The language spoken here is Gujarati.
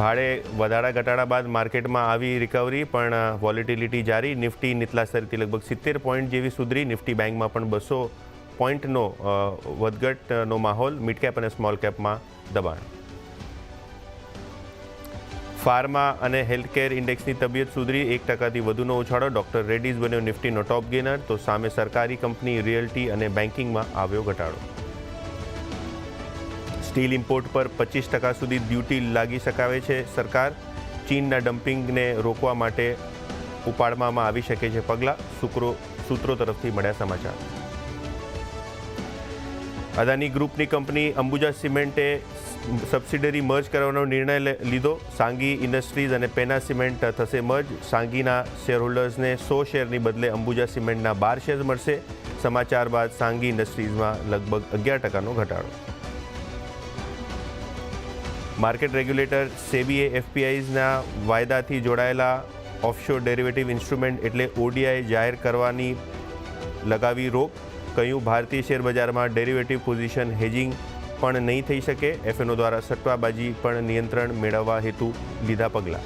ભાડે વધારા ઘટાડા બાદ માર્કેટમાં આવી રિકવરી, પણ વોલેટિલિટી જારી. નિફ્ટી નીચલા સ્તરથી લગભગ 70 પોઈન્ટ જેવી સુધરી. નિફ્ટી બેંકમાં પણ 200 પોઈન્ટનો વધઘટનો માહોલ. મિડ કેપ અને સ્મોલ કેપમાં દબાણ. ફાર્મા અને હેલ્થકેર ઇન્ડેક્સની તબિયત સુધરી. 1% વધુનો ઉછાળો. ડોક્ટર રેડ્ડીઝ બન્યો નિફ્ટીનો ટોપ ગેનર. તો સામે સરકારી કંપની, રિયલ્ટી અને બેન્કિંગમાં આવ્યો ઘટાડો. સ્ટીલ ઇમ્પોર્ટ પર 25% સુધી ડ્યુટી લાગી શકાવે છે સરકાર. ચીનના ડમ્પિંગને રોકવા માટે ઉપાડવામાં આવી શકે છે પગલાં. સૂત્રો તરફથી મળ્યા સમાચાર. અદાની ગ્રુપની કંપની અંબુજા સિમેન્ટે સબસિડરી મર્જ કરવાનો નિર્ણય લીધો. સાંગી ઇન્ડસ્ટ્રીઝ અને પેના સિમેન્ટ થશે મર્જ. સાંગીના શેરહોલ્ડર્સને 100 શેરની બદલે અંબુજા સિમેન્ટના 12 શેર મળશે. સમાચાર બાદ સાંગી ઇન્ડસ્ટ્રીઝમાં લગભગ 11%નો ઘટાડો. માર્કેટ રેગ્યુલેટર સેબીએ એફપીઆઈઝના વાયદાથી જોડાયેલા ઓફશોર ડેરિવેટિવ ઇન્સ્ટ્રુમેન્ટ એટલે ઓડીઆઈ જાહેર કરવાની લગાવી રોક. કહ્યું, ભારતીય શેરબજારમાં ડેરિવેટિવ પોઝિશન હેજિંગ પણ નહીં થઈ શકે. એફએનઓ દ્વારા સટ્ટાબાજી પર નિયંત્રણ મેળવવા હેતુ લીધા પગલાં.